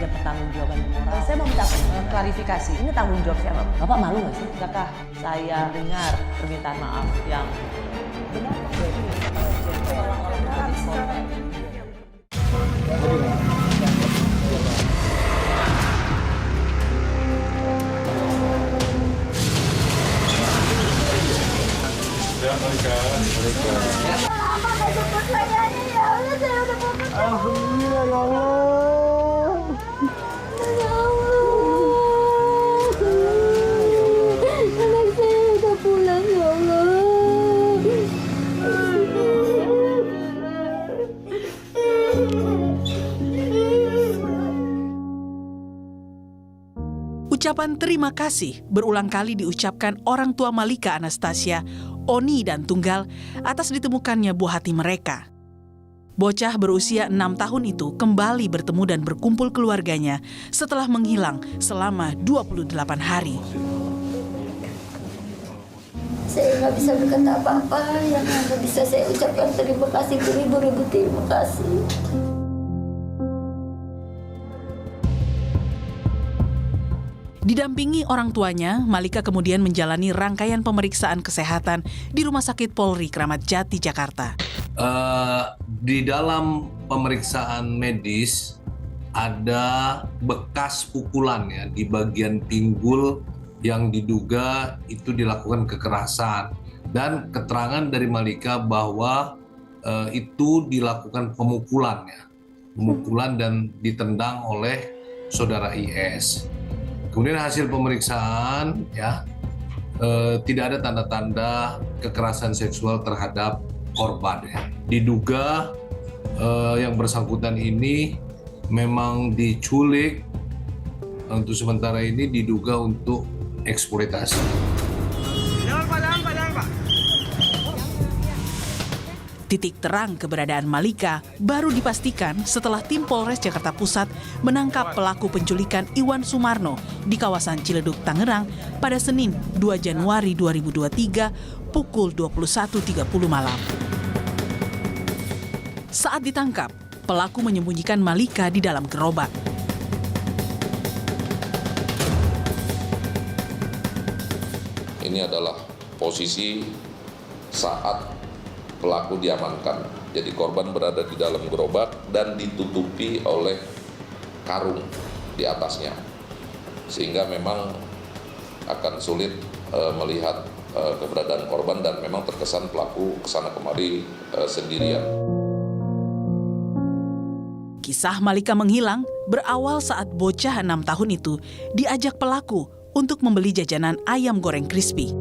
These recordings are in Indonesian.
ada pertanggungjawaban moral. Saya mau minta klarifikasi, ini tanggung jawab siapa? Bapak malu nggak sih? Apakah saya dengar permintaan maaf yang benar? Alhamdulillah ya Allah. Ya Allah. Anak saya udah pulang ya Allah. Ucapan terima kasih berulang kali diucapkan orang tua Malika Anastasia, Oni dan Tunggal atas ditemukannya buah hati mereka. Bocah berusia 6 tahun itu kembali bertemu dan berkumpul keluarganya setelah menghilang selama 28 hari. Saya nggak bisa berkata apa-apa, yang hanya bisa saya ucapkan terima kasih beribu-ribu terima kasih. Didampingi orang tuanya, Malika kemudian menjalani rangkaian pemeriksaan kesehatan di Rumah Sakit Polri Kramat Jati, Jakarta. Di dalam pemeriksaan medis ada bekas pukulan ya di bagian pinggul yang diduga itu dilakukan kekerasan, dan keterangan dari Malika bahwa itu dilakukan pemukulan dan ditendang oleh saudara IS. Kemudian hasil pemeriksaan tidak ada tanda-tanda kekerasan seksual terhadap korban ya. Diduga yang bersangkutan ini memang diculik, untuk sementara ini diduga untuk eksploitasi. Titik terang keberadaan Malika baru dipastikan setelah tim Polres Jakarta Pusat menangkap pelaku penculikan Iwan Sumarno di kawasan Ciledug, Tangerang pada Senin 2 Januari 2023 pukul 21.30 malam. Saat ditangkap, pelaku menyembunyikan Malika di dalam gerobak. Ini adalah posisi saat pelaku diamankan. Jadi korban berada di dalam gerobak dan ditutupi oleh karung di atasnya. Sehingga memang akan sulit melihat keberadaan korban dan memang terkesan pelaku kesana kemari sendirian. Kisah Malika menghilang berawal saat bocah 6 tahun itu diajak pelaku untuk membeli jajanan ayam goreng crispy.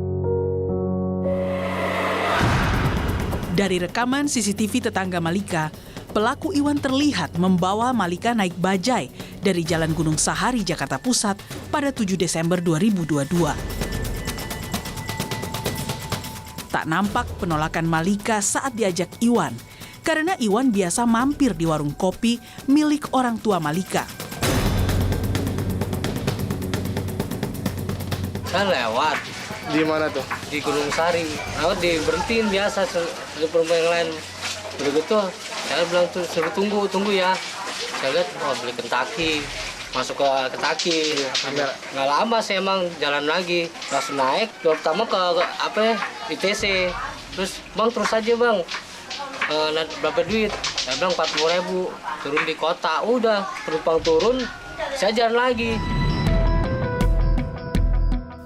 Dari rekaman CCTV tetangga Malika, pelaku Iwan terlihat membawa Malika naik bajai dari Jalan Gunung Sahari, Jakarta Pusat pada 7 Desember 2022. Tak nampak penolakan Malika saat diajak Iwan, karena Iwan biasa mampir di warung kopi milik orang tua Malika. Saya lewat. Di mana tuh? Di Gunung Sari. Lewat diberhentiin biasa di perumahan yang lain. Udah gitu, saya bilang tuh suruh tunggu ya. Saya lihat, beli Kentucky. Masuk ke Kentucky. Nggak lama saya emang jalan lagi. Langsung naik, pertama ke ITC. Terus, bang terus aja bang. Berapa duit? Saya bilang 40.000. Turun di kota. Udah, penumpang turun, saya jalan lagi.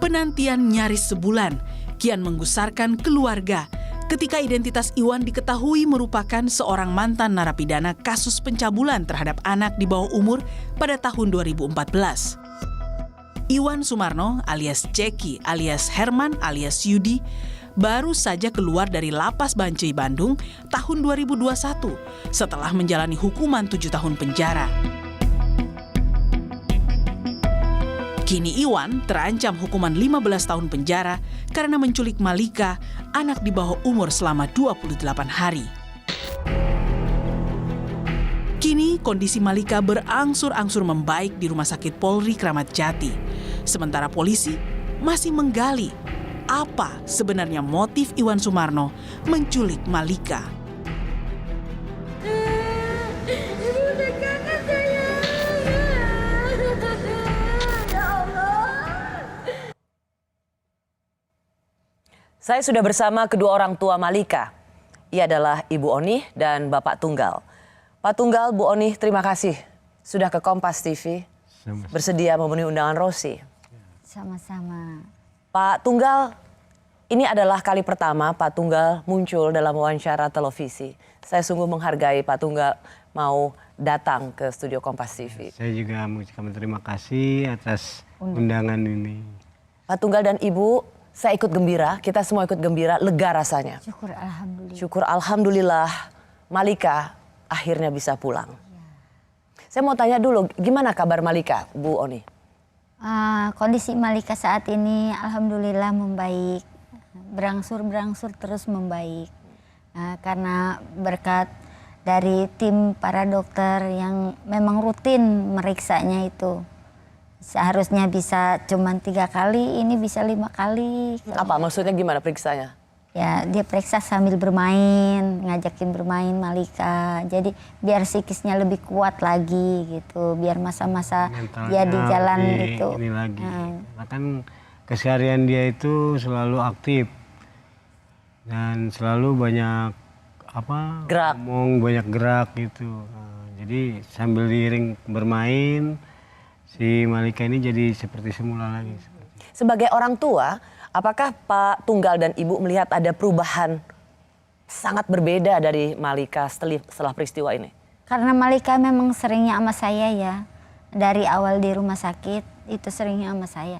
Penantian nyaris sebulan kian menggusarkan keluarga ketika identitas Iwan diketahui merupakan seorang mantan narapidana kasus pencabulan terhadap anak di bawah umur pada tahun 2014. Iwan Sumarno alias Ceki alias Herman alias Yudi baru saja keluar dari Lapas Bancai Bandung tahun 2021 setelah menjalani hukuman 7 tahun penjara. Kini Iwan terancam hukuman 15 tahun penjara karena menculik Malika, anak di bawah umur selama 28 hari. Kini kondisi Malika berangsur-angsur membaik di Rumah Sakit Polri Kramat Jati. Sementara polisi masih menggali apa sebenarnya motif Iwan Sumarno menculik Malika. Ibu udah kangen sayang. Saya sudah bersama kedua orang tua Malika. Ia adalah Ibu Oni dan Bapak Tunggal. Pak Tunggal, Bu Oni, terima kasih sudah ke Kompas TV. Bersedia memenuhi undangan Rosi. Sama-sama. Pak Tunggal, ini adalah kali pertama Pak Tunggal muncul dalam wawancara televisi. Saya sungguh menghargai Pak Tunggal mau datang ke studio Kompas TV. Saya juga mengucapkan terima kasih atas undangan ini. Pak Tunggal dan Ibu, saya ikut gembira, kita semua ikut gembira, lega rasanya. Syukur alhamdulillah. Syukur alhamdulillah Malika akhirnya bisa pulang. Saya mau tanya dulu, gimana kabar Malika, Bu Oni? Kondisi Malika saat ini alhamdulillah membaik. Berangsur-berangsur terus membaik. Karena berkat dari tim para dokter yang memang rutin meriksanya itu. Seharusnya bisa cuma 3 kali, ini bisa 5 kali. Apa maksudnya gimana periksanya? Ya dia periksa sambil bermain, ngajakin bermain Malika. Jadi biar psikisnya lebih kuat lagi gitu, biar masa-masa dia di jalan itu. Ini lagi. Kan keseharian dia itu selalu aktif dan selalu banyak gerak. Ngomong, banyak gerak gitu. Jadi sambil diiring bermain, si Malika ini jadi seperti semula lagi. Sebagai orang tua, apakah Pak Tunggal dan Ibu melihat ada perubahan sangat berbeda dari Malika setelah peristiwa ini? Karena Malika memang seringnya sama saya ya. Dari awal di rumah sakit itu seringnya sama saya.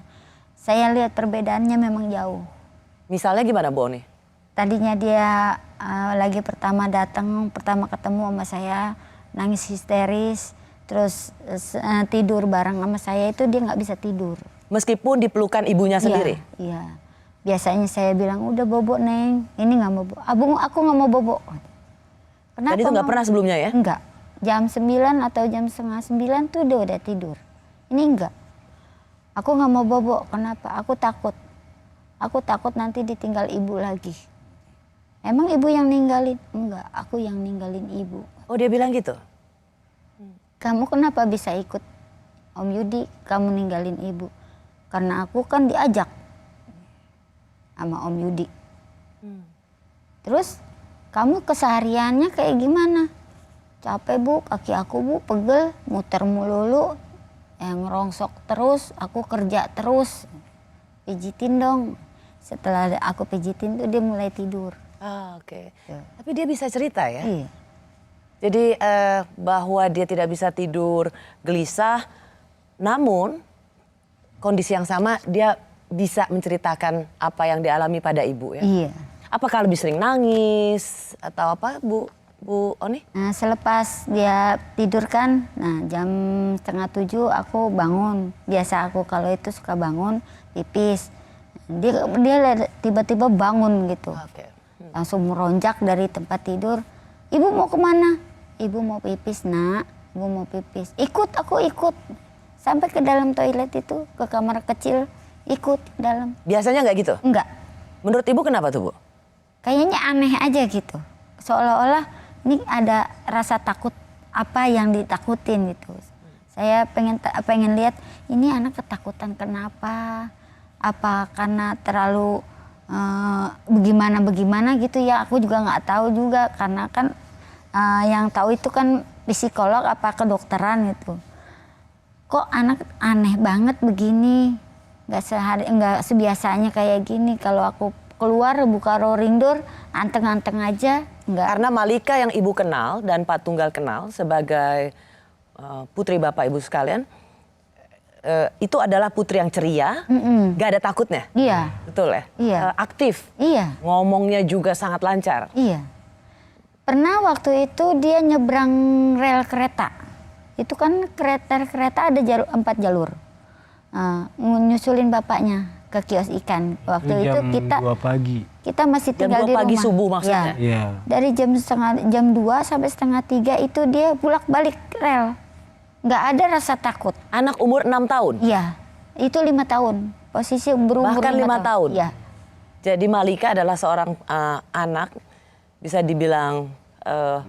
Saya lihat perbedaannya memang jauh. Misalnya gimana Bu Oni? Tadinya dia lagi pertama datang, pertama ketemu sama saya, nangis histeris. Terus tidur bareng sama saya itu dia nggak bisa tidur. Meskipun dipelukan ibunya sendiri? Iya. Biasanya saya bilang, udah bobo Neng, ini nggak mau bobo. Aku nggak mau bobo. Kenapa? Tadi itu nggak pernah sebelumnya ya? Enggak. Jam 9 atau jam setengah 9 tuh dia udah tidur. Ini enggak. Aku nggak mau bobo. Kenapa? Aku takut. Aku takut nanti ditinggal ibu lagi. Emang ibu yang ninggalin? Enggak, aku yang ninggalin ibu. Oh dia bilang gitu? Kamu kenapa bisa ikut Om Yudi, kamu ninggalin ibu? Karena aku kan diajak sama Om Yudi. Terus kamu kesehariannya kayak gimana? Capek Bu, kaki aku Bu pegel, muter melulu, ngerongsok terus, aku kerja terus. Pijitin dong. Setelah aku pijitin tuh dia mulai tidur. Oke. Tapi dia bisa cerita ya? Iya. Jadi bahwa dia tidak bisa tidur, gelisah, namun kondisi yang sama dia bisa menceritakan apa yang dialami pada ibu ya? Iya. Apakah lebih sering nangis atau apa Bu Oni? Nah selepas dia tidur kan, nah jam 6:30 aku bangun. Biasa aku kalau itu suka bangun, pipis. Dia tiba-tiba bangun gitu. Langsung meronjak dari tempat tidur. Ibu mau kemana? Ibu mau pipis nak, ibu mau pipis. Ikut, aku ikut. Sampai ke dalam toilet itu, ke kamar kecil, ikut dalam. Biasanya nggak gitu? Enggak. Menurut Ibu kenapa tuh Bu? Kayaknya aneh aja gitu. Seolah-olah ini ada rasa takut apa yang ditakutin gitu. Saya pengen lihat ini anak ketakutan kenapa? Apa karena terlalu bagaimana gitu ya, aku juga nggak tahu juga karena kan yang tahu itu kan psikolog apa kedokteran gitu. Kok anak aneh banget begini, nggak sebiasanya kayak gini. Kalau aku keluar buka rolling door, anteng-anteng aja. Nggak. Karena Malika yang Ibu kenal dan Pak Tunggal kenal sebagai putri Bapak Ibu sekalian, itu adalah putri yang ceria, gak ada takutnya. Iya. Betul ya? Iya. Aktif. Iya. Ngomongnya juga sangat lancar. Iya. Pernah waktu itu dia nyebrang rel kereta. Itu kan kereta ada 4 jalur. Nyusulin bapaknya ke kios ikan. Waktu itu kita 2 pagi. Kita masih tinggal di rumah. Jam 2 pagi subuh maksudnya? Ya. Dari jam 2 sampai setengah 3 itu dia bolak-balik rel. Nggak ada rasa takut. Anak umur 6 tahun? Iya, itu 5 tahun. Posisi berumur Bahkan 5 tahun? Iya. Jadi Malika adalah seorang anak, bisa dibilang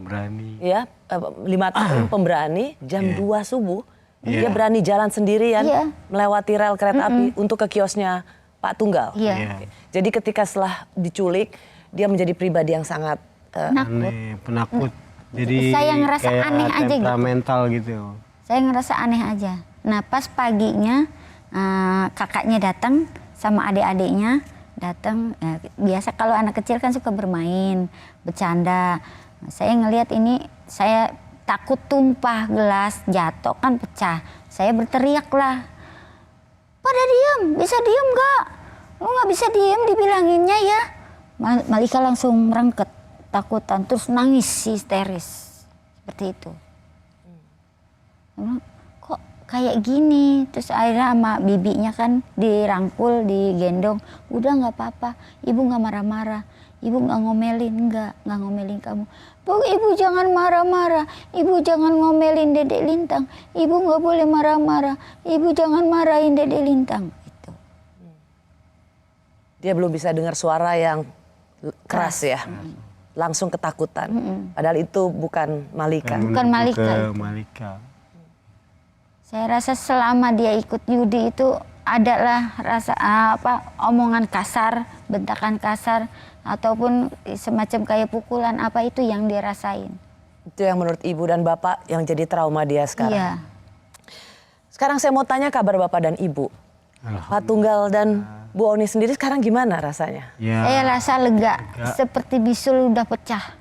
Berani. ya 5 tahun pemberani, jam 2 subuh. Dia berani jalan sendirian, melewati rel kereta api untuk ke kiosnya Pak Tunggal. Iya. Iya. Jadi ketika setelah diculik, dia menjadi pribadi yang sangat Aneh, penakut. Jadi Saya ngerasa kayak aneh aja gitu. temperamental gitu. Saya ngerasa aneh aja. Nah pas paginya kakaknya datang sama adik-adiknya datang. Biasa kalau anak kecil kan suka bermain, bercanda. Saya ngelihat ini, saya takut tumpah gelas, jatuh kan pecah. Saya berteriak lah, pada diem, bisa diem gak? Lu gak bisa diem dibilanginnya ya. Malika langsung merengket, takutan, terus nangis histeris. Seperti itu. Kok kayak gini? Terus akhirnya sama bibinya kan dirangkul, digendong. Udah gak apa-apa, ibu gak marah-marah. Ibu gak ngomelin, gak ngomelin kamu. Bu, ibu jangan marah-marah, ibu jangan ngomelin Dedek Lintang. Ibu gak boleh marah-marah, ibu jangan marahin Dedek Lintang. Gitu. dia belum bisa dengar suara yang keras ya. Langsung ketakutan. Padahal itu bukan Malika. Bukan Menuju Malika ke itu. Malika. Saya rasa selama dia ikut judi itu adalah rasa omongan kasar, bentakan kasar, ataupun semacam kayak pukulan apa itu yang dia rasain. Itu yang menurut ibu dan bapak yang jadi trauma dia sekarang. Iya. Sekarang saya mau tanya kabar bapak dan ibu. Pak Tunggal dan Bu Oni sendiri sekarang gimana rasanya? Ya, Saya rasa lega, seperti bisul udah pecah.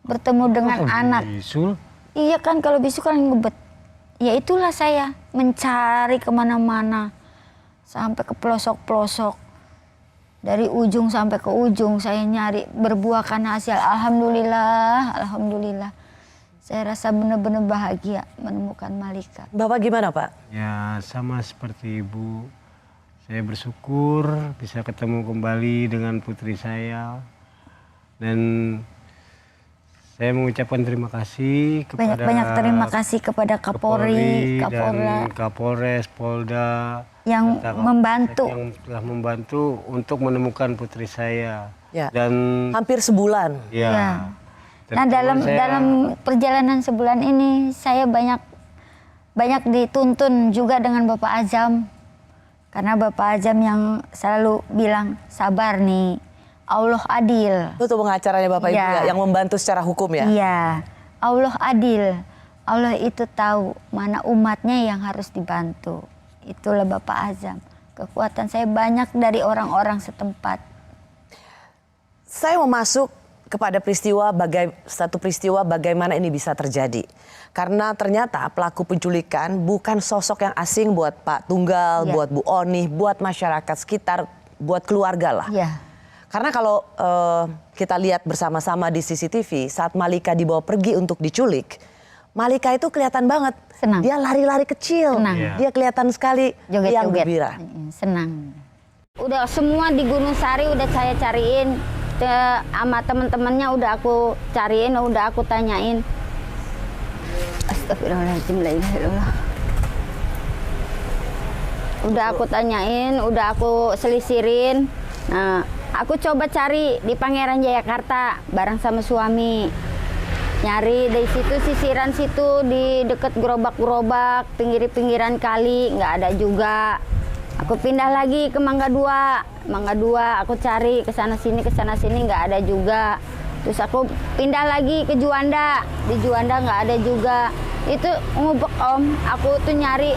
Bertemu dengan anak. bisul. Iya kan kalau bisul kan ngebet. Ya itulah saya mencari kemana-mana. Sampai ke pelosok-pelosok. Dari ujung sampai ke ujung saya nyari, berbuahkan hasil. Alhamdulillah, alhamdulillah. Saya rasa benar-benar bahagia menemukan Malika. Bapak gimana Pak? Ya sama seperti ibu. Saya bersyukur bisa ketemu kembali dengan putri saya. Dan saya mengucapkan terima kasih kepada Banyak terima kasih kepada Kapolri, dan Kapolda Kapolres, Polda yang serta membantu. yang telah membantu untuk menemukan putri saya. Ya. Dan Hampir sebulan. ya. Ya. Nah terutama saya- dalam perjalanan sebulan ini saya banyak dituntun juga dengan Bapak Azam. Karena Bapak Azam yang selalu bilang sabar nih, Allah adil. Itu pengacaranya bapak ibu Ya. ya, yang membantu secara hukum ya? Iya, Allah adil. Allah itu tahu mana umatnya yang harus dibantu. Itulah Bapak Azam. Kekuatan saya banyak dari orang-orang setempat. Saya mau masuk kepada satu peristiwa bagaimana ini bisa terjadi. Karena ternyata pelaku penculikan bukan sosok yang asing buat Pak Tunggal, Iya. buat Bu Oni, buat masyarakat sekitar, buat keluarga lah. Iya. Karena kalau kita lihat bersama-sama di CCTV saat Malika dibawa pergi untuk diculik, Malika itu kelihatan banget. Senang. Dia lari-lari kecil. Senang. Iya. Dia kelihatan sekali yang Joget-joget. gembira. Senang. Udah semua di Gunung Sari udah saya cariin. Sama teman-temannya udah aku cariin, udah aku tanyain. Astagfirullahaladzim, la ilaha illallah. Udah aku tanyain, udah aku selisirin. Nah, aku coba cari di Pangeran Jayakarta bareng sama suami. Nyari dari situ, sisiran situ di deket gerobak-gerobak, pinggir-pinggiran kali, nggak ada juga. Aku pindah lagi ke Mangga 2, aku cari ke sana sini nggak ada juga. Terus aku pindah lagi ke Juanda, di Juanda nggak ada juga. Itu ngubek om, aku tuh nyari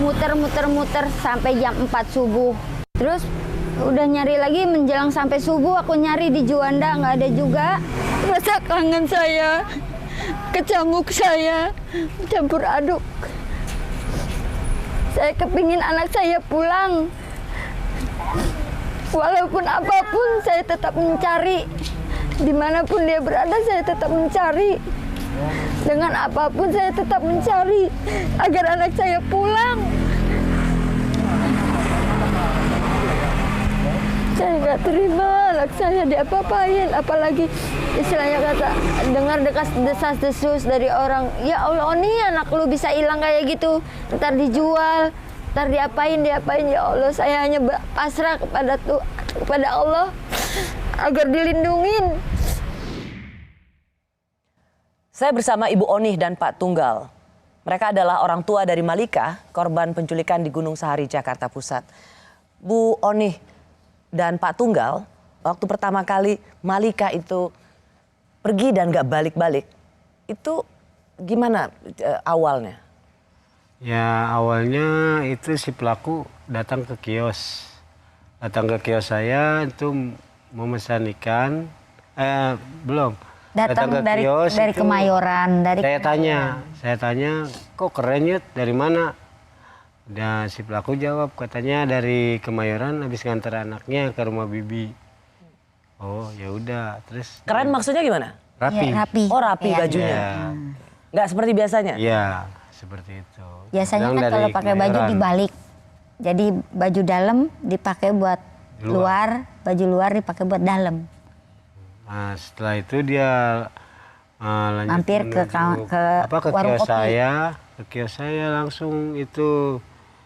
muter sampai jam 4 subuh. Terus udah nyari lagi menjelang sampai subuh, aku nyari di Juanda nggak ada juga. Rasa kangen saya, kecamuk saya, campur aduk. Saya kepingin anak saya pulang. Walaupun apapun saya tetap mencari. Dimanapun dia berada saya tetap mencari. Dengan apapun saya tetap mencari agar anak saya pulang. Saya nggak terima anak saya diapa-apain, apalagi istilahnya kata dengar desas-desus dari orang, ya Allah Oni anak lu bisa hilang kayak gitu, ntar dijual, ntar diapain, ya Allah saya hanya pasrah kepada Allah agar dilindungin. Saya bersama Ibu Oni dan Pak Tunggal. Mereka adalah orang tua dari Malika, korban penculikan di Gunung Sahari, Jakarta Pusat. Bu Onih dan Pak Tunggal, waktu pertama kali Malika itu pergi dan gak balik-balik, itu gimana awalnya? Ya awalnya itu si pelaku datang ke kios. Datang ke kios saya itu memesan ikan. Belum. Datang ke dari kios itu Kemayoran, dari saya tanya, kok keren Yud, dari mana? Dan si pelaku jawab, katanya dari Kemayoran habis nganter anaknya ke rumah bibi. Oh ya udah, terus Keren maksudnya gimana? rapi. Ya, rapi. Oh rapi Iya. bajunya, Ya, nggak seperti biasanya? iya, seperti itu. Biasanya Bilang kan dari kalau pakai baju Kemayoran. dibalik. Jadi baju dalam dipakai buat luar, baju luar dipakai buat dalam. Nah, setelah itu dia lanjut Mampir ke menuju- ke warung kios kopi. ke kios saya langsung itu.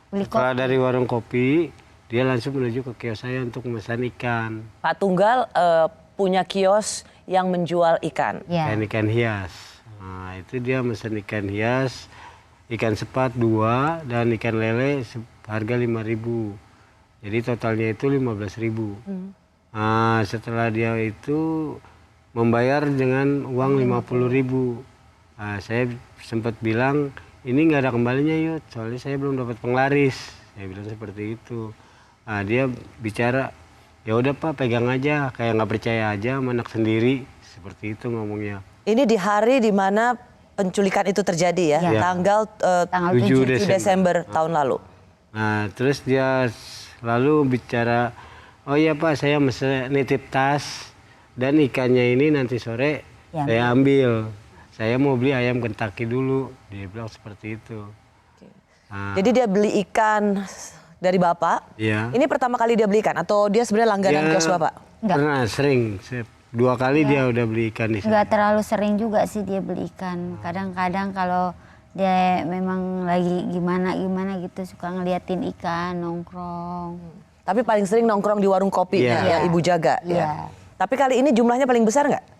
Beli Setelah dari warung kopi, dia langsung menuju ke kios saya untuk memesan ikan. Pak Tunggal punya kios yang menjual ikan. Ya. Ikan hias. Nah, itu dia memesan ikan hias, ikan sepat 2 dan ikan lele harga 5.000. Jadi totalnya itu 15.000. Nah, setelah dia itu membayar dengan uang 50.000. Nah, saya sempat bilang ini nggak ada kembalinya Yud, soalnya saya belum dapat penglaris. Saya bilang seperti itu. Nah, dia bicara, ya udah Pak pegang aja, kayak nggak percaya aja sama anak sendiri, seperti itu ngomongnya. Ini di hari di mana penculikan itu terjadi ya, Ya. tanggal Tanggal 7 7 Desember tahun lalu. Nah, terus dia lalu bicara, oh iya Pak, saya mesti nitip tas dan ikannya ini nanti sore Ya. saya ambil. Saya mau beli ayam Kentucky dulu. Dia bilang seperti itu. Nah, Jadi dia beli ikan dari Bapak. iya. Ini pertama kali dia beli ikan atau dia sebenarnya langganan Dia kios Bapak? Enggak. pernah sering, 2 kali dia udah beli ikan di sana. Nggak terlalu sering juga sih dia beli ikan. Kadang-kadang kalau dia memang lagi gimana gitu suka ngeliatin ikan nongkrong. Tapi paling sering nongkrong di warung kopinya Iya. yang Ibu jaga. Iya. Ya. Tapi kali ini jumlahnya paling besar nggak?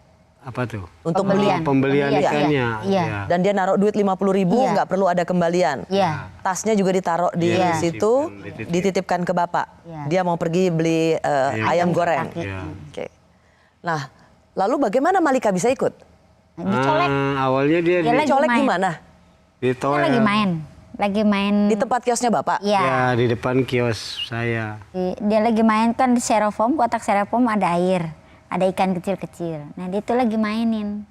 Apa tuh? Untuk Pembelian. Pembelian Iya, ikannya. iya. Ya. Dan dia naruh duit 50.000, Iya. nggak perlu ada kembalian. Iya. Tasnya juga ditaruh di Iya. situ, dititipkan ke Bapak. Iya. Dia mau pergi beli ayam goreng. Kentucky. Iya. Oke. Nah, lalu bagaimana Malika bisa ikut? Dicolek. Awalnya dia Dia di, lagi Colek main. gimana? di Dia toel. lagi main. Di tempat kiosnya Bapak? Iya. Ya, di depan kios saya. Dia lagi main kan di styrofoam, kotak styrofoam ada air, ada ikan kecil-kecil. Nah dia itu lagi mainin.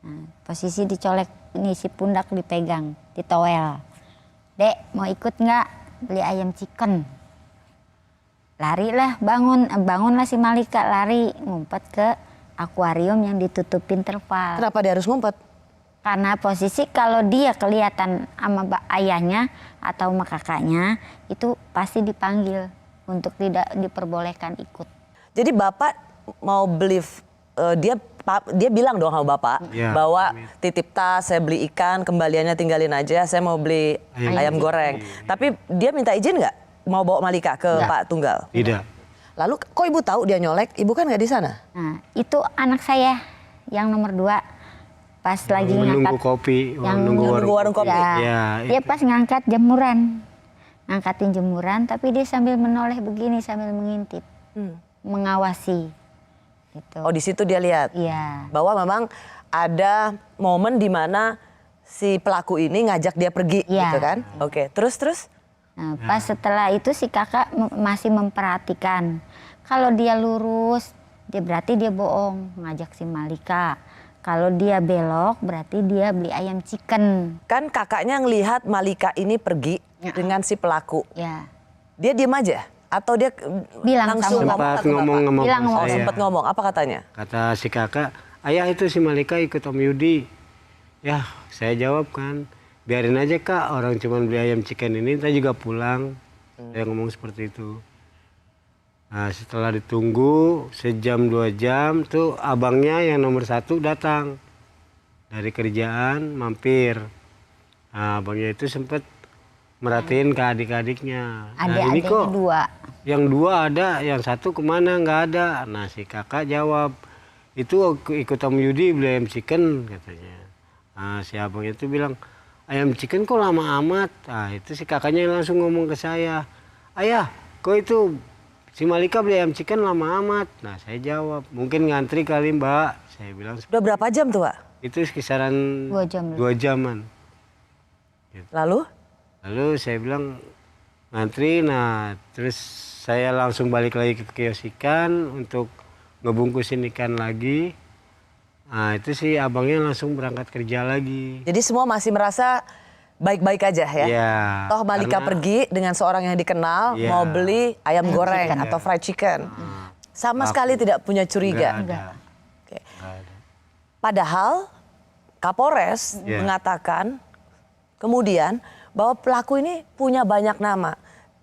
Nah, posisi dicolek, ini si pundak dipegang, ditowel. Dek mau ikut nggak beli ayam chicken? Lari lah, bangunlah si Malika lari ngumpet ke akuarium yang ditutupin terpal. Kenapa dia harus ngumpet? Karena posisi kalau dia kelihatan sama ayahnya atau sama kakaknya itu pasti dipanggil untuk tidak diperbolehkan ikut. Jadi Bapak mau beli, dia bilang dong sama Bapak Iya. bahwa titip tas, saya beli ikan, kembaliannya tinggalin aja, saya mau beli ayam goreng. Tapi dia minta izin nggak mau bawa Malika ke Nggak. Pak Tunggal? Tidak. Lalu kok Ibu tahu dia nyolek? Ibu kan nggak di sana. Nah itu anak saya yang nomor 2 pas lagi Menunggu ngangkat. kopi, Yang menunggu nunggu warung kopi. Ya, Ya, dia itu. pas ngangkat jemuran, ngangkatin jemuran tapi dia sambil menoleh begini sambil mengintip, mengawasi. Gitu. Oh di situ dia lihat Iya. bahwa memang ada momen di mana si pelaku ini ngajak dia pergi, Iya. gitu kan? Oke, terus. Nah, pas setelah itu si kakak masih memperhatikan. Kalau dia lurus, dia berarti dia bohong, ngajak si Malika. Kalau dia belok, berarti dia beli ayam chicken. Kan kakaknya ngelihat Malika ini pergi dengan si pelaku. Ya, Dia diem aja? Atau dia Bilang langsung sama ngomong Sempat ke Bapak? ngomong sama Bilang bos ngomong, saya. Sempat ngomong, apa katanya? Kata si kakak, ayah itu si Malika ikut Om Yudi. Ya, saya jawab kan, biarin aja Kak, orang cuma beli ayam chicken ini, kita juga pulang. Saya ngomong seperti itu. Nah, setelah ditunggu sejam 2 jam, tuh abangnya yang nomor 1 datang. Dari kerjaan, mampir. Nah, abangnya itu sempat merhatiin ke adik-adiknya. Nah, ini adik-adiknya kok 2. yang 2 ada, yang 1 kemana nggak ada. Nah si kakak jawab, itu ikut Om Yudi beli ayam chicken katanya. Nah si abang itu bilang, ayam chicken kok lama amat. Nah itu si kakaknya langsung ngomong ke saya, ayah kok itu si Malika beli ayam chicken lama amat? Nah saya jawab, mungkin ngantri kali Mbak. Saya bilang, Udah berapa jam tuh, Pak? itu kisaran 2 jam. 2 jaman. Lalu? Lalu saya bilang ngantri, nah terus saya langsung balik lagi ke kios ikan untuk ngebungkusin ikan lagi. Nah itu sih abangnya langsung berangkat kerja lagi. Jadi semua masih merasa baik-baik aja ya? Iya. Toh Malika karena- pergi dengan seorang yang dikenal Iya. mau beli ayam goreng chicken. atau fried chicken. Sama sekali tidak punya curiga. Nggak ada. Oke. Nggak ada. Padahal Kapolres Iya. mengatakan kemudian bahwa pelaku ini punya banyak nama.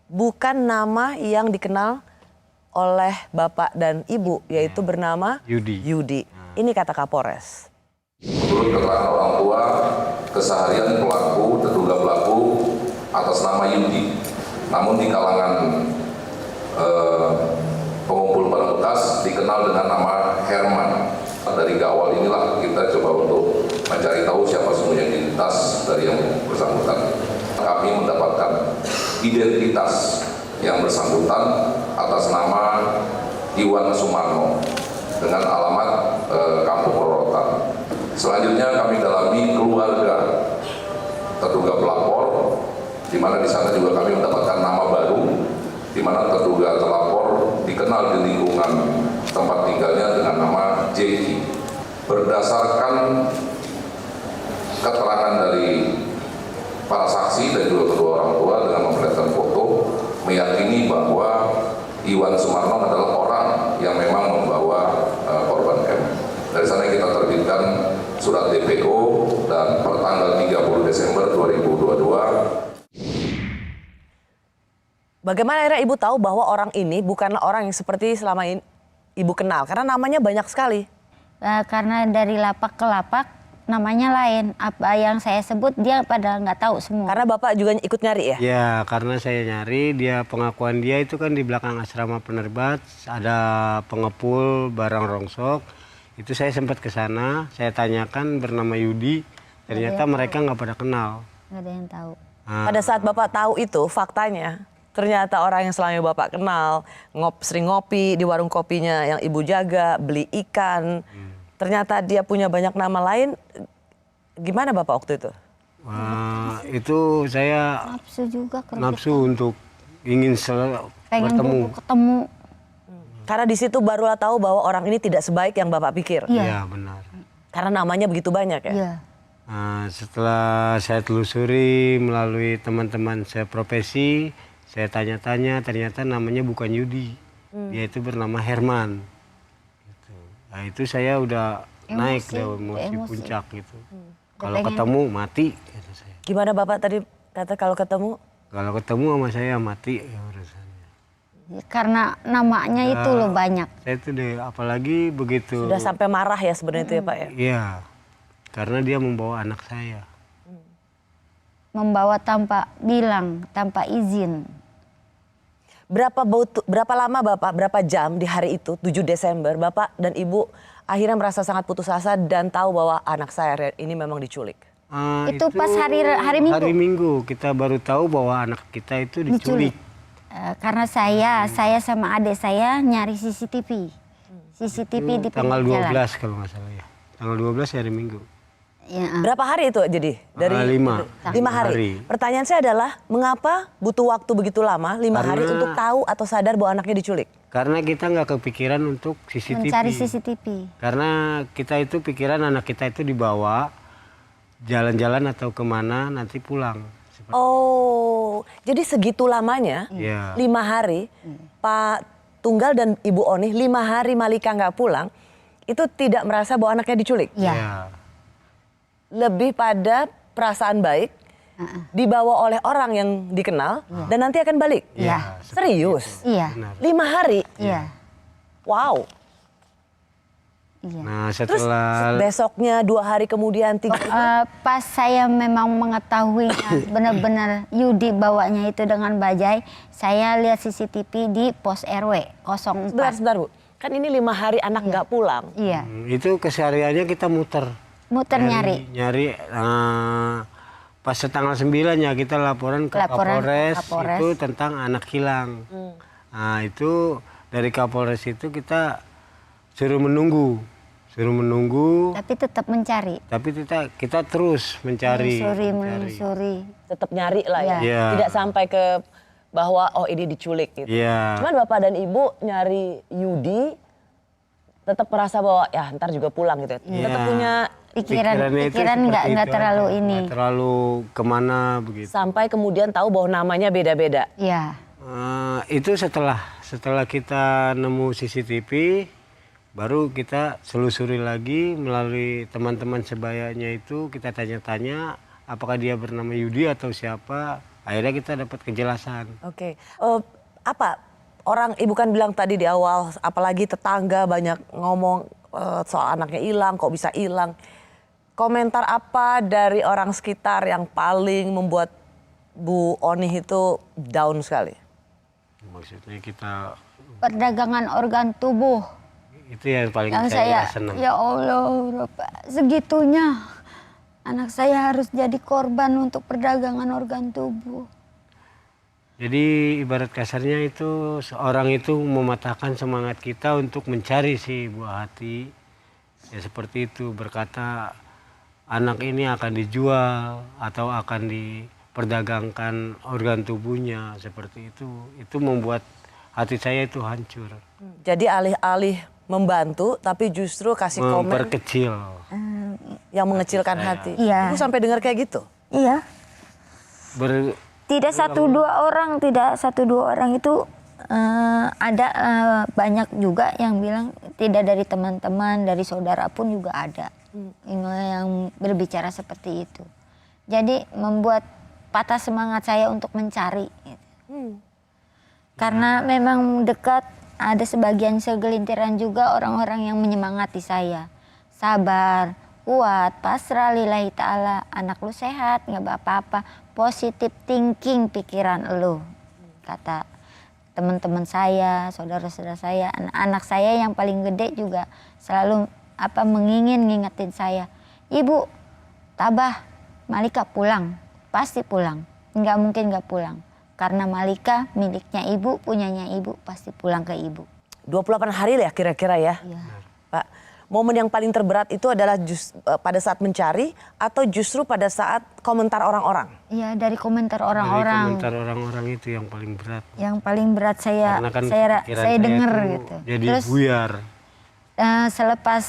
Bukan nama yang dikenal oleh bapak dan ibu, yaitu bernama Yudi. Ini kata Kapolres. Menurut keterangan orang tua, keseharian pelaku, terduga pelaku atas nama Yudi. Namun di kalangan pengumpul barang bekas dikenal dengan nama Herman. Dari awal inilah kita coba untuk mencari tahu siapa sebenarnya identitas dari yang bersangkutan. Kami mendapatkan identitas yang bersangkutan atas nama Iwan Sumarno dengan alamat Kampung Rorotan. Selanjutnya kami dalami keluarga terduga pelapor, di mana di sana juga kami mendapatkan nama baru, di mana terduga terlapor dikenal di lingkungan tempat tinggalnya dengan nama Jeki. Berdasarkan keterangan dari para saksi dan juga kedua orang tua dengan memperlihatkan foto, meyakini bahwa Iwan Sumarno adalah orang yang memang membawa korban M. Dari sana kita terbitkan surat DPO dan pertanggal 30 Desember 2022. Bagaimana akhirnya ibu tahu bahwa orang ini bukanlah orang yang seperti selama ini ibu kenal? Karena namanya banyak sekali. Karena dari lapak ke lapak namanya lain. Apa yang saya sebut dia pada nggak tahu semua. Karena bapak juga ikut nyari ya? Ya, karena saya nyari, dia pengakuan dia itu kan di belakang asrama penerbat, ada pengepul barang rongsok. Itu saya sempat ke sana, saya tanyakan bernama Yudi, ternyata mereka nggak pada kenal. Nggak ada yang tahu. Nah, Pada saat bapak tahu itu faktanya, ternyata orang yang selama bapak kenal, sering ngopi di warung kopinya yang ibu jaga, beli ikan. Ternyata dia punya banyak nama lain. Gimana bapak waktu itu? wah, itu saya Nafsu juga kerja. nafsu untuk ingin Pengen bertemu. ketemu. Karena di situ barulah tahu bahwa orang ini tidak sebaik yang bapak pikir. Iya. Ya, benar. Karena namanya begitu banyak ya. Iya. Nah, setelah saya telusuri melalui teman-teman saya profesi, saya tanya-tanya, ternyata namanya bukan Yudi, dia itu bernama Herman. Gitu. Nah, itu saya udah naik Emosi, deh emosi emosi. puncak gitu. Kalau pengen- ketemu mati, kata saya. Gimana bapak tadi kata kalau ketemu? Kalau ketemu sama saya mati ya urusannya. Karena namanya itu loh banyak. Saya itu deh, apalagi begitu. Sudah sampai marah ya sebenarnya itu ya pak ya? Iya, karena dia membawa anak saya. Membawa tanpa bilang, tanpa izin. Berapa lama bapak, berapa jam di hari itu 7 Desember bapak dan ibu akhirnya merasa sangat putus asa dan tahu bahwa anak saya ini memang diculik? Itu pas hari Minggu. Hari Minggu kita baru tahu bahwa anak kita itu diculik. Karena saya sama adik saya nyari CCTV. CCTV di Tanggal pinggir 12 jalan. kalau nggak salah ya. Tanggal 12 hari Minggu. Ya, Berapa hari itu jadi? Dari 5. 5 hari. Pertanyaan saya adalah mengapa butuh waktu begitu lama 5 hari Karena- untuk tahu atau sadar bahwa anaknya diculik? Karena kita nggak kepikiran untuk CCTV. mencari CCTV. Karena kita itu pikiran anak kita itu dibawa jalan-jalan atau kemana nanti pulang. Oh, jadi segitu lamanya Iya. 5 hari Pak Tunggal dan Ibu Onih 5 hari Malika nggak pulang itu tidak merasa bahwa anaknya diculik. Ya. Ya. Lebih pada perasaan baik dibawa oleh orang yang dikenal dan nanti akan balik. Iya. Serius? Iya. Benar. 5 hari? Iya. Wow. Iya. Nah Terus setelah besoknya 2 hari kemudian 3 Pas saya memang mengetahui benar-benar Yudi bawanya itu dengan bajai, saya lihat CCTV di pos RW 04. sebentar Bu. Kan ini 5 hari anak nggak pulang. Iya. itu kesehariannya kita muter. Muter nyari. Nyari pas tanggal 9 ya kita laporan ke Laporan ke Kapolres Kapolres. itu tentang anak hilang. Nah itu dari Kapolres itu kita suruh menunggu. Tapi tetap mencari. Tapi kita terus mencari. Menyusuri. Tetap nyari lah ya. Iya. Tidak sampai ke bahwa oh ini diculik gitu. Iya. Cuman Bapak dan Ibu nyari Yudi tetap merasa bahwa ya ntar juga pulang gitu. Iya. Tetap punya Pikirannya itu pikiran seperti nggak itu terlalu aja. ini. Nggak terlalu kemana begitu. sampai kemudian tahu bahwa namanya beda-beda. Iya. Itu setelah kita nemu CCTV, baru kita selusuri lagi melalui teman-teman sebayanya itu, kita tanya-tanya apakah dia bernama Yudi atau siapa. Akhirnya kita dapat kejelasan. Oke. Apa orang Ibu kan bilang tadi di awal, apalagi tetangga banyak ngomong soal anaknya hilang, kok bisa hilang. Komentar apa dari orang sekitar yang paling membuat Bu Onih itu down sekali? Maksudnya kita Perdagangan organ tubuh. itu yang paling Yang saya saya, senang. ya Allah, segitunya anak saya harus jadi korban untuk perdagangan organ tubuh. Jadi ibarat kasarnya itu seorang itu mematahkan semangat kita untuk mencari si buah hati. Ya seperti itu, berkata anak ini akan dijual atau akan diperdagangkan organ tubuhnya, seperti itu. Itu membuat hati saya itu hancur. Jadi alih-alih membantu tapi justru kasih komen Memperkecil. yang mengecilkan hati. Iya. Ibu sampai dengar kayak gitu? Iya. Tidak satu dua orang itu ada banyak juga yang bilang, tidak dari teman-teman, dari saudara pun juga ada yang berbicara seperti itu. Jadi membuat patah semangat saya untuk mencari. Karena memang dekat, ada segelintiran juga orang-orang yang menyemangati saya. Sabar, kuat, pasrah lillahi ta'ala, anak lu sehat, nggak apa-apa, positive thinking pikiran lu, kata teman-teman saya, saudara-saudara saya, anak saya yang paling gede juga selalu ngingetin saya, Ibu, tabah, Malika pulang, pasti pulang, nggak mungkin nggak pulang, karena Malika miliknya Ibu, punyanya Ibu, pasti pulang ke Ibu. 28 hari ya kira-kira ya, Iya. Pak. Momen yang paling terberat itu adalah pada saat mencari atau justru pada saat komentar orang-orang? Iya, dari komentar Dari orang-orang. komentar orang-orang itu yang paling berat. Yang paling berat saya Karena kan pikiran saya dengar itu gitu. jadi Terus buyar. selepas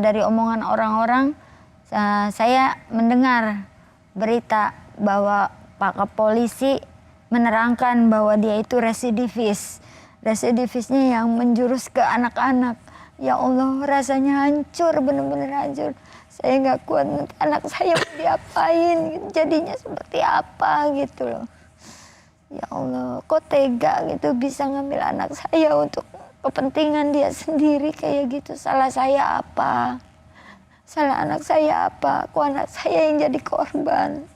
dari omongan orang-orang, saya mendengar berita bahwa Pak Polisi menerangkan bahwa dia itu residivis. Residivisnya yang menjurus ke anak-anak. Ya Allah, rasanya hancur, benar-benar hancur. Saya nggak kuat, anak saya mau diapain, jadinya seperti apa gitu loh. Ya Allah, kok tega gitu bisa ngambil anak saya untuk kepentingan dia sendiri kayak gitu. Salah saya apa? Salah anak saya apa? Kok anak saya yang jadi korban?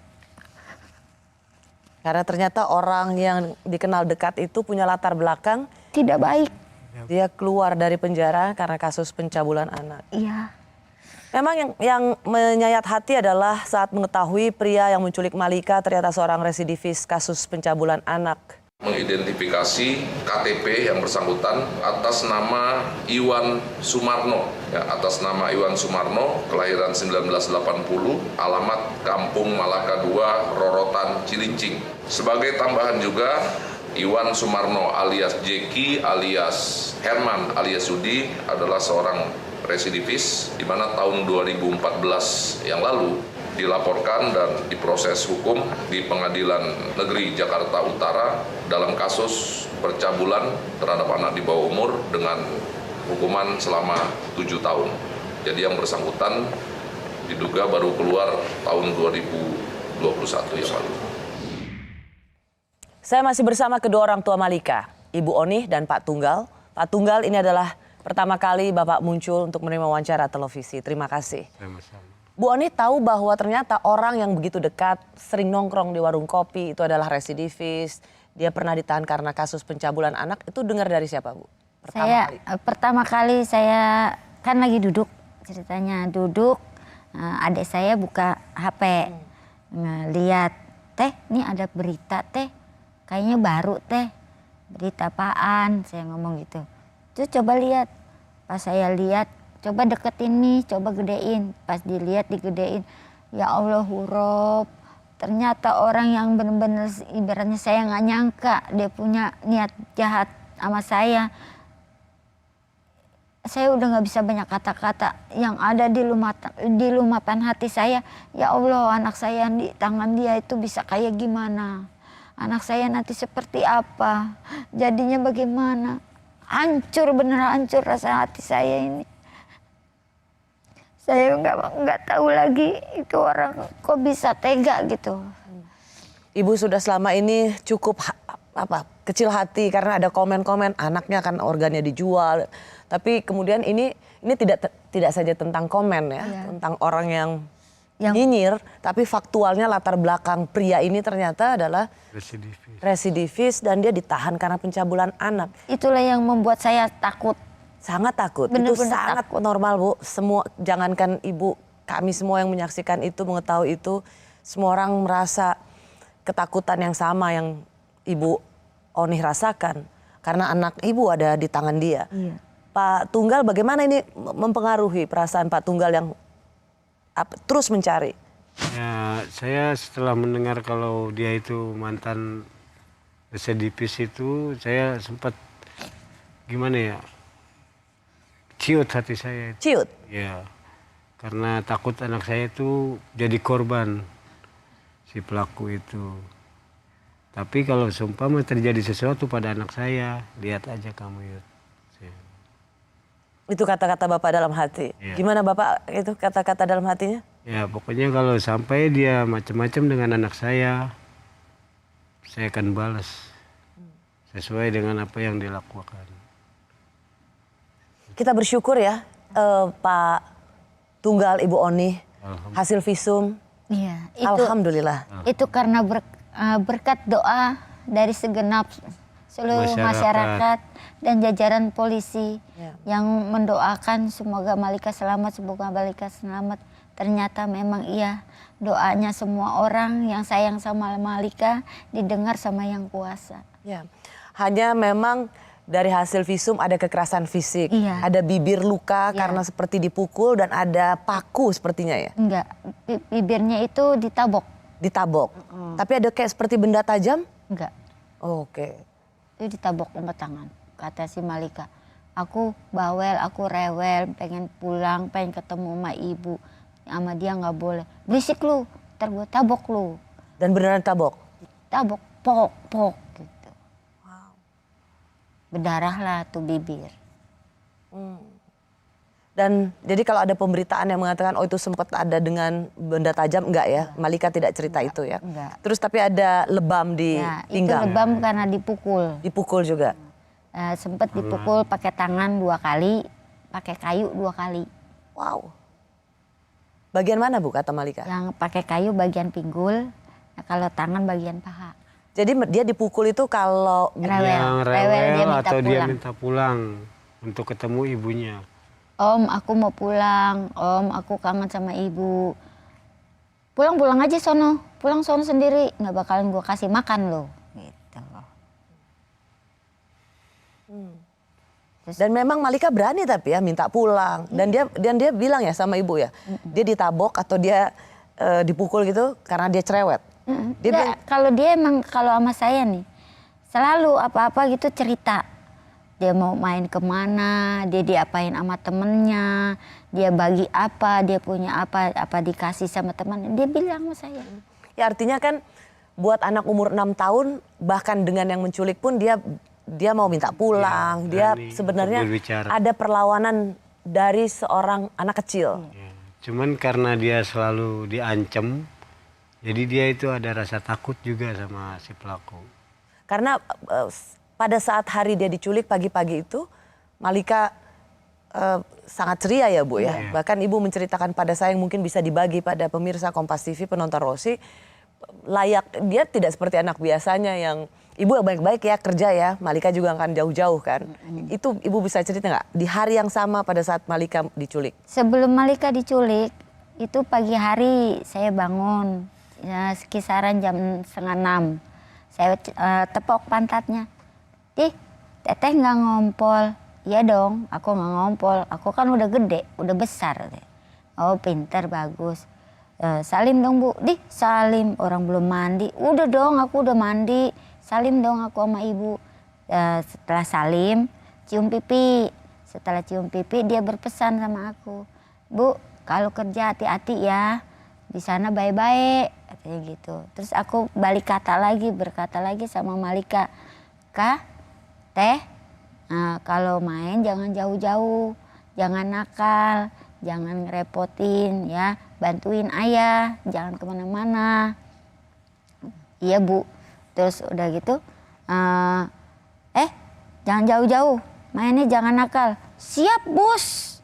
Karena ternyata orang yang dikenal dekat itu punya latar belakang. Tidak baik. Dia keluar dari penjara karena kasus pencabulan anak. Iya. Memang yang menyayat hati adalah saat mengetahui pria yang menculik Malika ternyata seorang residivis kasus pencabulan anak. Mengidentifikasi KTP yang bersangkutan atas nama Iwan Sumarno. Atas nama Iwan Sumarno, kelahiran 1980, alamat Kampung Malaka 2, Rorotan, Cilincing. Sebagai tambahan juga, Iwan Sumarno alias Jeki alias Herman alias Yudi adalah seorang residivis di mana tahun 2014 yang lalu dilaporkan dan diproses hukum di Pengadilan Negeri Jakarta Utara dalam kasus percabulan terhadap anak di bawah umur dengan hukuman selama 7 tahun. Jadi yang bersangkutan diduga baru keluar tahun 2021 yang lalu. Saya masih bersama kedua orang tua Malika, Ibu Onih dan Pak Tunggal. Pak Tunggal, ini adalah pertama kali Bapak muncul untuk menerima wawancara televisi. Terima kasih. Sama-sama. Bu Onih tahu bahwa ternyata orang yang begitu dekat, sering nongkrong di warung kopi, itu adalah residivis. Dia pernah ditahan karena kasus pencabulan anak. Itu dengar dari siapa, Bu? Pertama kali saya kan lagi duduk, ceritanya duduk, adik saya buka HP, lihat, teh, ini ada berita teh. Kayaknya baru teh, berita apaan, saya ngomong gitu. Terus coba lihat, pas saya lihat, coba deketin nih, coba gedein. Pas dilihat digedein, ya Allah huruf. Ternyata orang yang benar-benar ibaratnya saya nggak nyangka dia punya niat jahat sama saya. Saya udah nggak bisa banyak kata-kata. Yang ada di lumapan hati saya, ya Allah anak saya di tangan dia itu bisa kayak gimana. Anak saya nanti seperti apa, jadinya bagaimana. Hancur, bener hancur rasa hati saya ini. Saya nggak tahu lagi itu orang kok bisa tega gitu. Ibu sudah selama ini cukup kecil hati karena ada komen-komen anaknya kan organnya dijual. Tapi kemudian ini tidak saja tentang komen ya, tentang orang yang nyinyir, tapi faktualnya latar belakang pria ini ternyata adalah residivis dan dia ditahan karena pencabulan anak. Itulah yang membuat saya takut. Sangat takut, Bener-bener itu sangat takut. normal Bu. Semua, jangankan ibu, kami semua yang menyaksikan itu, mengetahui itu, semua orang merasa ketakutan yang sama yang Ibu Onih rasakan. Karena anak ibu ada di tangan dia. Iya. Pak Tunggal bagaimana ini mempengaruhi perasaan Pak Tunggal yang terus mencari? Ya, saya setelah mendengar kalau dia itu mantan residivis itu, saya sempat gimana ya, ciut hati saya. Ciut? Ya, karena takut anak saya itu jadi korban si pelaku itu. Tapi kalau seumpama terjadi sesuatu pada anak saya, lihat aja kamu Yud. Itu kata-kata Bapak dalam hati. Ya. Gimana Bapak itu kata-kata dalam hatinya? Ya pokoknya kalau sampai dia macam-macam dengan anak saya akan balas sesuai dengan apa yang dilakukan. Kita bersyukur ya Pak Tunggal, Ibu Onih, hasil visum. Iya, Alhamdulillah. Itu karena berkat doa dari segenap seluruh masyarakat dan jajaran polisi yang mendoakan semoga Malika selamat, semoga Malika selamat. Ternyata memang iya doanya semua orang yang sayang sama Malika didengar sama yang kuasa. Ya. Hanya memang dari hasil visum ada kekerasan fisik, Iya. ada bibir luka Iya. karena seperti dipukul dan ada paku sepertinya ya. Enggak, bibirnya itu ditabok. Ditabok. Tapi ada kayak seperti benda tajam? Enggak, Oke. itu ditabok sama tangan. Kata si Malika, aku bawel, aku rewel, pengen pulang, pengen ketemu sama ibu. Sama dia nggak boleh. Berisik lu, ntar gue tabok lu. Dan beneran tabok? Tabok, pok gitu. Berdarah lah tuh bibir. Dan jadi kalau ada pemberitaan yang mengatakan oh itu sempat ada dengan benda tajam, enggak ya? Malika tidak cerita itu ya? Enggak. Terus tapi ada lebam di Ya, itu pinggang? lebam karena dipukul. Dipukul juga? Sempet dipukul pakai tangan 2 kali, pakai kayu 2 kali. Wow. Bagian mana Bu kata Malika? Yang pakai kayu bagian pinggul, kalau tangan bagian paha. Jadi dia dipukul itu kalau Yang Rewel, dia minta atau dia pulang. minta pulang untuk ketemu ibunya. Om, aku mau pulang. Om, aku kangen sama ibu. Pulang aja sono. Pulang sono sendiri. Nggak bakalan gue kasih makan lo. Gitu. dan memang Malika berani tapi ya minta pulang dan dia bilang ya sama ibu ya dia ditabok atau dia dipukul gitu karena dia cerewet. Dia Nggak, bilang, kalau dia emang kalau sama saya nih selalu apa-apa gitu cerita. Dia mau main kemana, dia diapain sama temennya, dia bagi apa, dia punya apa dikasih sama teman. Dia bilang sama saya. ya artinya kan buat anak umur 6 tahun bahkan dengan yang menculik pun dia mau minta pulang. Dia berani sebenarnya untuk berbicara. ada perlawanan dari seorang anak kecil. Ya. Cuman karena dia selalu diancam, jadi dia itu ada rasa takut juga sama si pelaku. Karena pada saat hari dia diculik pagi-pagi itu Malika sangat ceria ya Bu ya. Bahkan Ibu menceritakan pada saya yang mungkin bisa dibagi pada pemirsa Kompas TV penonton Rosi. Dia tidak seperti anak biasanya yang Ibu baik-baik ya kerja ya. Malika juga akan jauh-jauh kan. Itu Ibu bisa cerita nggak di hari yang sama pada saat Malika diculik? Sebelum Malika diculik, itu pagi hari saya bangun. Ya, kisaran jam 5:30. Saya tepok pantatnya. Ih, teteh nggak ngompol. Iya dong, aku nggak ngompol. Aku kan udah gede, udah besar. Oh pinter, bagus. Salim dong Bu. Di salim, orang belum mandi. Udah dong, aku udah mandi. Salim dong aku sama ibu. Setelah salim, cium pipi. Setelah cium pipi dia berpesan sama aku. Bu, kalau kerja hati-hati ya. Di sana baik-baik, katanya gitu. Terus aku berkata lagi sama Malika. Kak, Teh, kalau main jangan jauh-jauh. Jangan nakal, jangan ngerepotin ya. Bantuin ayah, jangan kemana-mana. Iya Bu. Terus udah gitu, jangan jauh-jauh, mainnya jangan nakal. Siap Bos.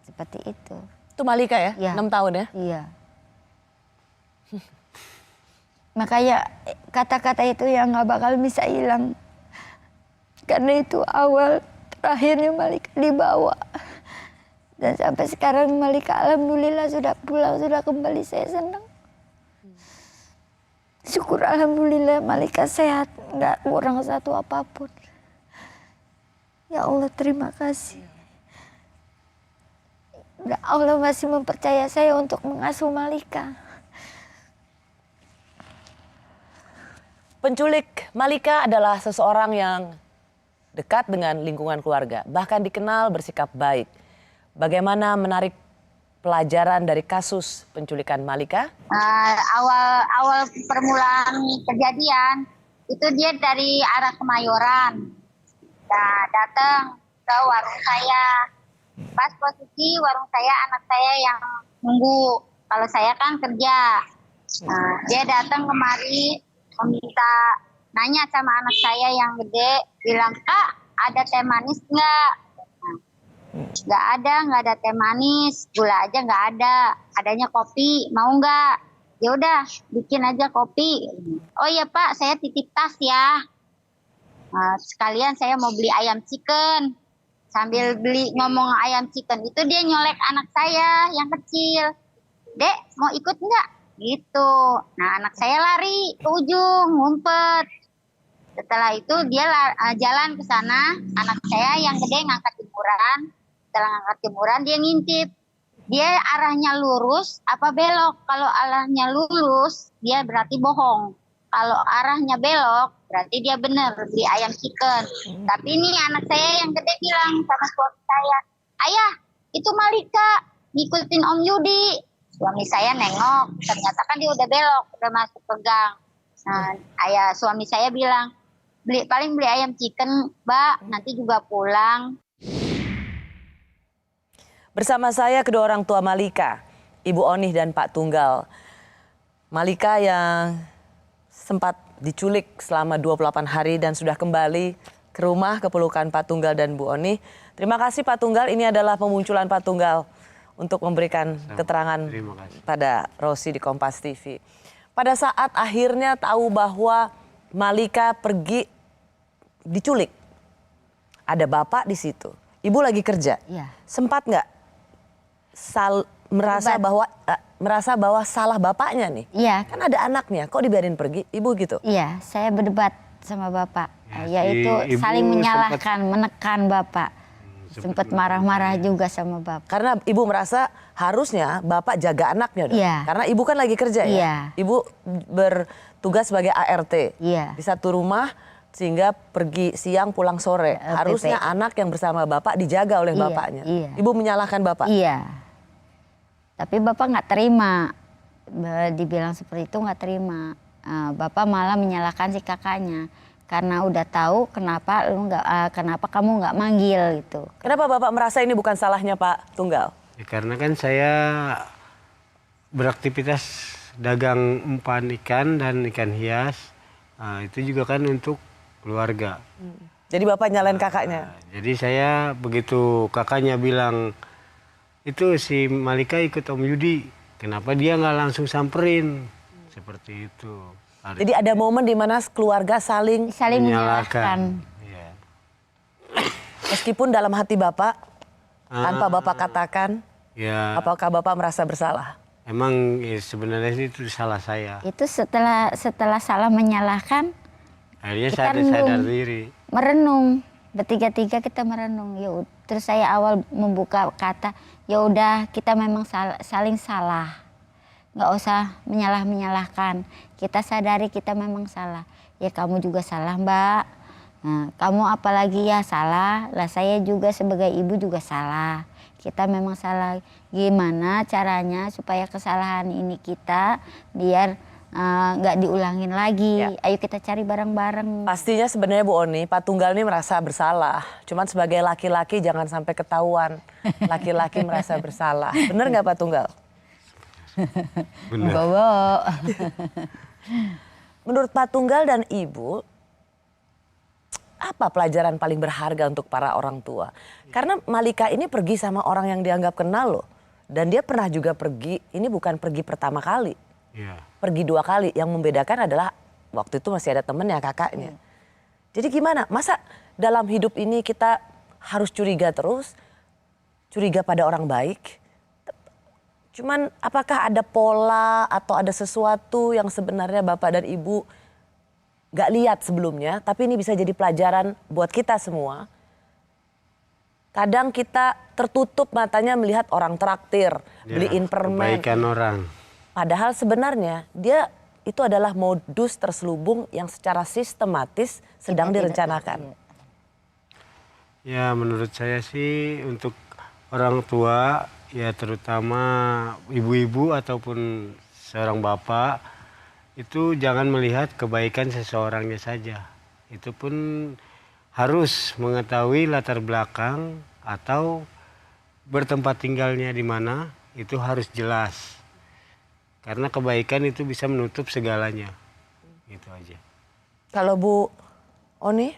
Seperti itu. Itu Malika ya? Iya. 6 tahun ya? Iya. Makanya kata-kata itu yang gak bakal bisa hilang. Karena itu awal terakhirnya Malika dibawa. Dan sampai sekarang Malika alhamdulillah sudah pulang, sudah kembali, saya senang. Syukur alhamdulillah Malika sehat, gak kurang satu apapun. Ya Allah terima kasih. Allah masih mempercaya saya untuk mengasuh Malika. Penculik Malika adalah seseorang yang dekat dengan lingkungan keluarga, bahkan dikenal bersikap baik. Bagaimana menarik pelajaran dari kasus penculikan Malika? Awal permulaan kejadian itu dia dari arah Kemayoran. Nah, datang ke warung saya. Pas posisi warung saya, anak saya yang nunggu. Kalau saya kan kerja. Nah, dia datang kemari meminta, nanya sama anak saya yang gede, bilang, Kak, ada teh manis nggak? Nggak ada teh manis, gula aja nggak ada, adanya kopi, mau nggak? Ya udah, bikin aja kopi. Oh iya Pak, saya titip tas ya. Sekalian saya mau beli ayam chicken. Sambil beli ngomong ayam chicken itu dia nyolek anak saya yang kecil. Dek, mau ikut nggak? Gitu. Nah anak saya lari ke ujung, ngumpet. Setelah itu dia jalan ke sana, anak saya yang gede ngangkat jemuran. Setelah ngangkat jemuran dia ngintip. Dia arahnya lurus apa belok? Kalau arahnya lurus dia berarti bohong. Kalau arahnya belok berarti dia benar beli ayam chicken. Tapi ini anak saya yang gede bilang sama suami saya, Ayah itu Malika ngikutin Om Yudi. Suami saya nengok, ternyata kan dia udah belok, udah masuk ke gang. Nah, suami saya bilang, paling beli ayam chicken, Mbak, nanti juga pulang. Bersama saya kedua orang tua Malika, Ibu Onih dan Pak Tunggal. Malika yang sempat diculik selama 28 hari dan sudah kembali ke rumah ke pelukan Pak Tunggal dan Bu Onih. Terima kasih Pak Tunggal, ini adalah pemunculan Pak Tunggal untuk memberikan keterangan pada Rosi di Kompas TV. Pada saat akhirnya tahu bahwa Malika pergi diculik, ada bapak di situ. Ibu lagi kerja. Iya. Sempat nggak merasa bahwa salah bapaknya nih? Iya. Kan ada anaknya, kok dibiarin pergi? Ibu gitu? Iya, saya berdebat sama bapak. Ya, yaitu si ibu saling menyalahkan, menekan bapak. Sempat marah-marah juga sama bapak. Karena ibu merasa harusnya bapak jaga anaknya dong. Iya. Karena ibu kan lagi kerja ya. Iya. Ibu bertugas sebagai ART. Iya. Di satu rumah sehingga pergi siang pulang sore. Harusnya anak yang bersama bapak dijaga oleh Iya, bapaknya. iya. Ibu menyalahkan bapak. Iya. Tapi bapak nggak terima. Dibilang seperti itu nggak terima. Bapak malah menyalahkan si kakaknya. Karena udah tahu kenapa kamu nggak manggil gitu. Kenapa bapak merasa ini bukan salahnya Pak Tunggal? Ya, karena kan saya beraktivitas dagang umpan ikan dan ikan hias. Itu juga kan untuk keluarga. Jadi bapak nyalain kakaknya? Jadi saya begitu kakaknya bilang, itu si Malika ikut Om Yudi, kenapa dia nggak langsung samperin? Seperti itu. Jadi ada momen di mana keluarga saling menyalahkan. Ya. Meskipun dalam hati bapak, tanpa bapak katakan, Ya. apakah bapak merasa bersalah? Emang ya, sebenarnya itu salah saya. Itu setelah salah menyalahkan, Akhirnya kita saya sadar diri. merenung, bertiga-tiga kita merenung. Terus saya awal membuka kata, ya udah kita memang saling salah, nggak usah menyalah-menyalahkan. Kita sadari kita memang salah. Ya kamu juga salah Mbak, nah, kamu apalagi ya salah, lah saya juga sebagai ibu juga salah. Kita memang salah. Gimana caranya supaya kesalahan ini kita biar nggak diulangin lagi. Ya. Ayo kita cari bareng-bareng. Pastinya sebenarnya Bu Oni, Pak Tunggal ini merasa bersalah. Cuman sebagai laki-laki jangan sampai ketahuan laki-laki merasa bersalah. Bener nggak Pak Tunggal? Benar. Bobo. Menurut Pak Tunggal dan Ibu, apa pelajaran paling berharga untuk para orang tua? Karena Malika ini pergi sama orang yang dianggap kenal loh. Dan dia pernah juga pergi, ini bukan pergi pertama kali. Ya. Pergi 2 kali, yang membedakan adalah waktu itu masih ada temennya, kakaknya. Jadi gimana, masa dalam hidup ini kita harus curiga terus? Curiga pada orang baik? Cuman apakah ada pola atau ada sesuatu yang sebenarnya Bapak dan Ibu gak lihat sebelumnya, tapi ini bisa jadi pelajaran buat kita semua. Kadang kita tertutup matanya melihat orang traktir, beliin permen. Kebaikan orang. Padahal sebenarnya dia itu adalah modus terselubung yang secara sistematis sedang direncanakan. Ya menurut saya sih untuk orang tua ya terutama ibu-ibu ataupun seorang bapak itu jangan melihat kebaikan seseorangnya saja. Itu pun harus mengetahui latar belakang atau bertempat tinggalnya di mana itu harus jelas. Karena kebaikan itu bisa menutup segalanya. Itu aja. Kalau Bu Oni?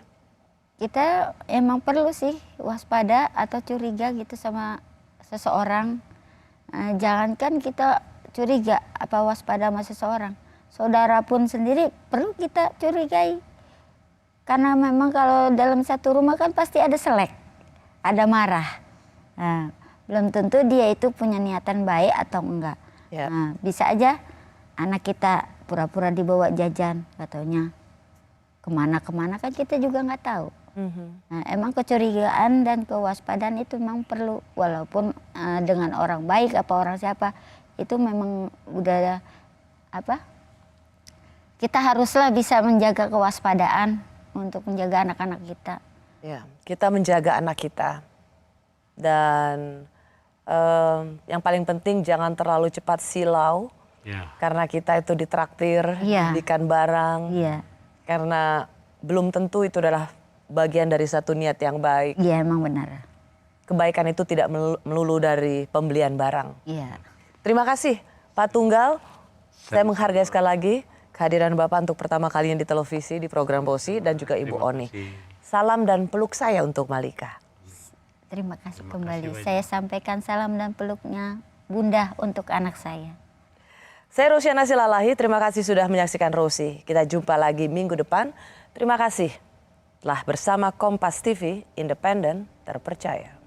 Kita emang perlu sih waspada atau curiga gitu sama seseorang. Jangankan kita curiga apa waspada sama seseorang. Saudara pun sendiri perlu kita curigai. Karena memang kalau dalam satu rumah kan pasti ada selek, ada marah. Nah, belum tentu dia itu punya niatan baik atau enggak. Ya. Nah, bisa aja anak kita pura-pura dibawa jajan katanya. Kemana-kemana kan kita juga nggak tahu. Nah, emang kecurigaan dan kewaspadaan itu memang perlu. Walaupun dengan orang baik apa orang siapa, itu memang udah apa? Kita haruslah bisa menjaga kewaspadaan untuk menjaga anak-anak kita. Ya, kita menjaga anak kita. Dan yang paling penting jangan terlalu cepat silau. Ya. Karena kita itu ditraktir, Iya. belikan barang. Iya, Karena belum tentu itu adalah bagian dari satu niat yang baik. iya emang benar. Kebaikan itu tidak melulu dari pembelian barang. Iya. Terima kasih Pak Tunggal. Saya menghargai sekali lagi kehadiran Bapak untuk pertama kalinya di televisi di program Bosi dan juga Ibu Oni. Salam dan peluk saya untuk Malika. Terima kasih kembali. Saya sampaikan salam dan peluknya Bunda untuk anak saya. Saya Rosiana Silalahi, terima kasih sudah menyaksikan Rosi. Kita jumpa lagi minggu depan. Terima kasih telah bersama Kompas TV, independen, terpercaya.